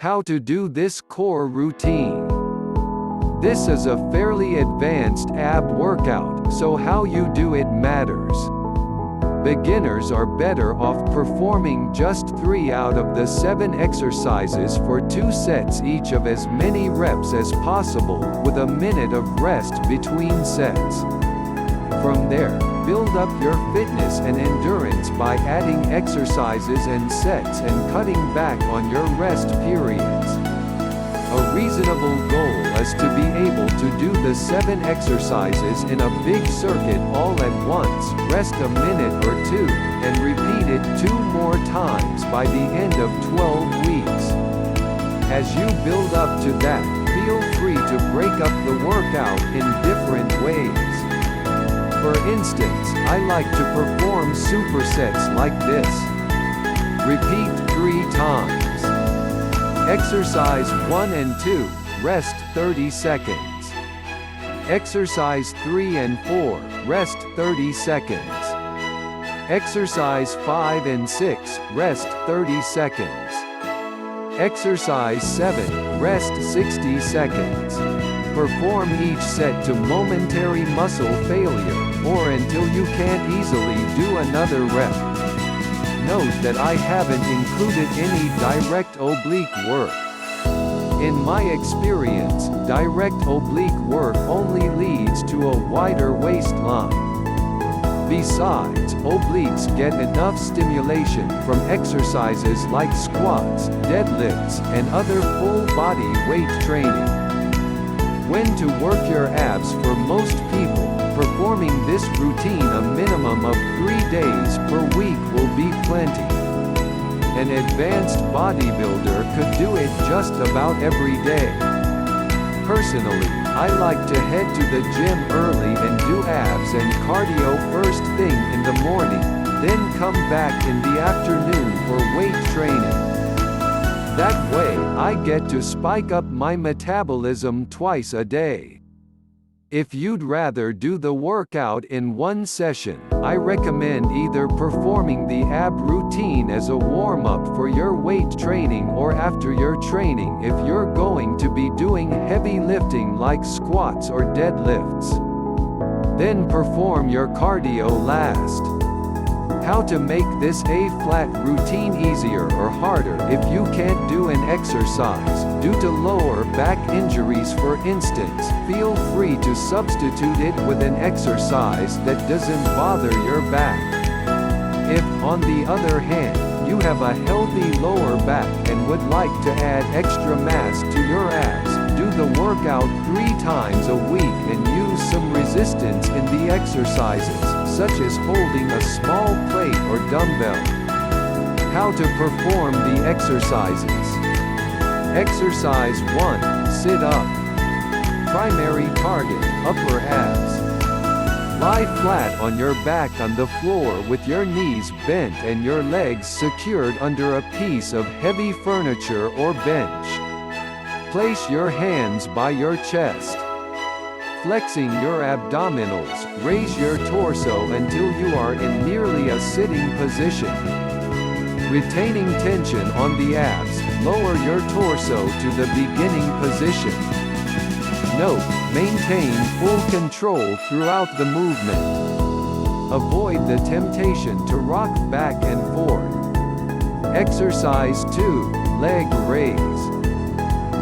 How to do this core routine. This is a fairly advanced ab workout, so how you do it matters. Beginners are better off performing just 3 out of the 7 exercises for 2 sets each of as many reps as possible, with a minute of rest between sets. From there, build up your fitness and endurance by adding exercises and sets and cutting back on your rest periods. A reasonable goal is to be able to do the 7 exercises in a big circuit all at once, rest a minute or 2, and repeat it 2 more times by the end of 12 weeks. As you build up to that, feel free to break up the workout in different ways. For instance, I like to perform supersets like this. Repeat 3 times. Exercise 1 and 2, rest 30 seconds. Exercise 3 and 4, rest 30 seconds. Exercise 5 and 6, rest 30 seconds. Exercise 7, rest 60 seconds. Perform each set to momentary muscle failure, or until you can't easily do another rep. Note that I haven't included any direct oblique work. In my experience, direct oblique work only leads to a wider waistline. Besides, obliques get enough stimulation from exercises like squats, deadlifts, and other full-body weight training. When to work your abs. For most people, performing this routine a minimum of 3 days per week will be plenty. An advanced bodybuilder could do it just about every day. Personally, I like to head to the gym early and do abs and cardio first thing in the morning, then come back in the afternoon for weight training. That way, I get to spike up my metabolism twice a day. If you'd rather do the workout in one session, I recommend either performing the ab routine as a warm-up for your weight training or after your training if you're going to be doing heavy lifting like squats or deadlifts. Then perform your cardio last. How to make this A-flat routine easier or harder if you can't do an exercise due to lower back injuries. For instance, feel free to substitute it with an exercise that doesn't bother your back. If, on the other hand, you have a healthy lower back and would like to add extra mass to your abs, do the workout 3 times a week and use some resistance in the exercises, such as holding a small plate or dumbbell. How to perform the exercises. Exercise 1, sit up. Primary target, upper abs. Lie flat on your back on the floor with your knees bent and your legs secured under a piece of heavy furniture or bench. Place your hands by your chest. Flexing your abdominals, raise your torso until you are in nearly a sitting position. Retaining tension on the abs, lower your torso to the beginning position. Note, maintain full control throughout the movement. Avoid the temptation to rock back and forth. Exercise 2, leg raise.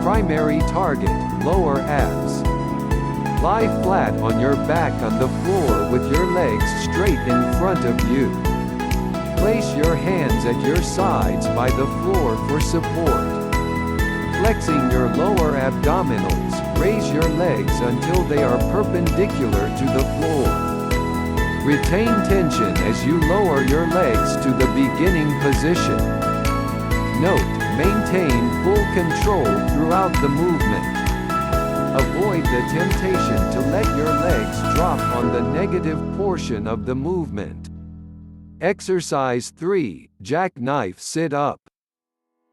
Primary target, lower abs. Lie flat on your back on the floor with your legs straight in front of you. Place your hands at your sides by the floor for support. Flexing your lower abdominals, raise your legs until they are perpendicular to the floor. Retain tension as you lower your legs to the beginning position. Note, maintain full control throughout the movement. Avoid the temptation to let your legs drop on the negative portion of the movement. Exercise 3, jackknife sit-up.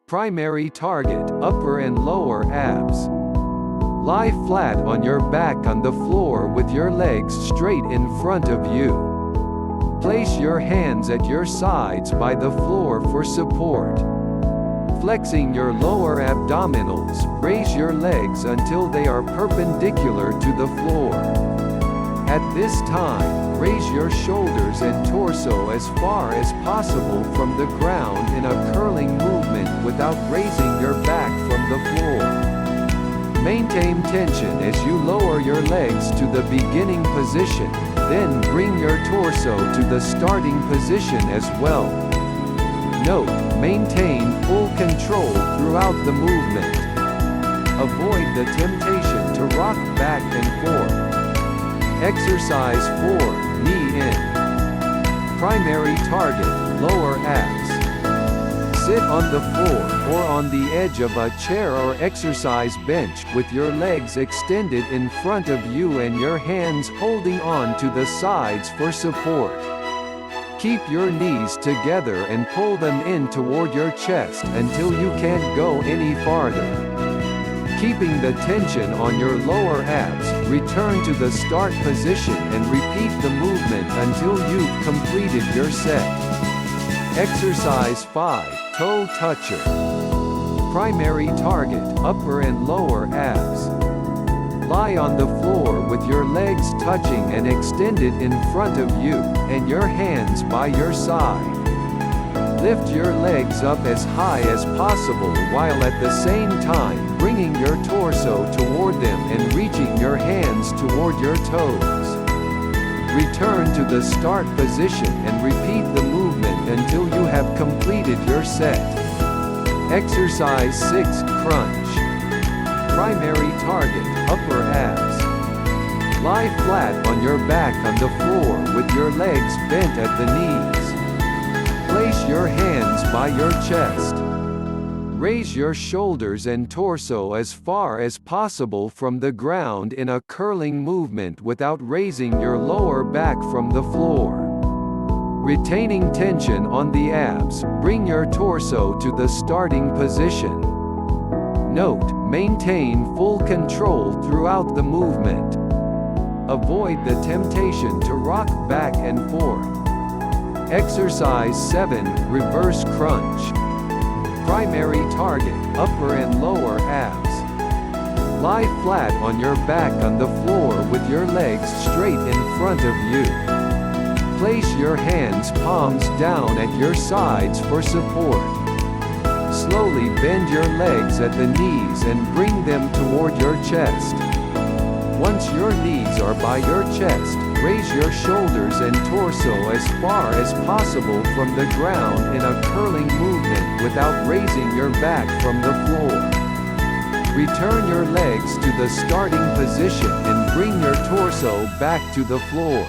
Primary target, upper and lower abs. Lie flat on your back on the floor with your legs straight in front of you. Place your hands at your sides by the floor for support. Flexing your lower abdominals, raise your legs until they are perpendicular to the floor. At this time, raise your shoulders and torso as far as possible from the ground in a curling movement without raising your back from the floor. Maintain tension as you lower your legs to the beginning position, then bring your torso to the starting position as well. Note, maintain full control throughout the movement. Avoid the temptation to rock back and forth. Exercise 4, knee in. Primary target, lower abs. Sit on the floor or on the edge of a chair or exercise bench with your legs extended in front of you and your hands holding on to the sides for support. Keep your knees together and pull them in toward your chest until you can't go any farther. Keeping the tension on your lower abs, return to the start position and repeat the movement until you've completed your set. Exercise 5, toe toucher. Primary target, upper and lower abs. Lie on the floor with your legs touching and extended in front of you, and your hands by your side. Lift your legs up as high as possible while at the same time bringing your torso toward them and reaching your hands toward your toes. Return to the start position and repeat the movement until you have completed your set. Exercise 6, crunch. Primary target, upper abs. Lie flat on your back on the floor with your legs bent at the knees. Place your hands by your chest. Raise your shoulders and torso as far as possible from the ground in a curling movement without raising your lower back from the floor. Retaining tension on the abs, bring your torso to the starting position. Note, maintain full control throughout the movement. Avoid the temptation to rock back and forth. Exercise 7, reverse crunch. Primary target, upper and lower abs. Lie flat on your back on the floor with your legs straight in front of you. Place your hands palms down at your sides for support. Slowly bend your legs at the knees and bring them toward your chest. Once your knees are by your chest, raise your shoulders and torso as far as possible from the ground in a curling movement without raising your back from the floor. Return your legs to the starting position and bring your torso back to the floor.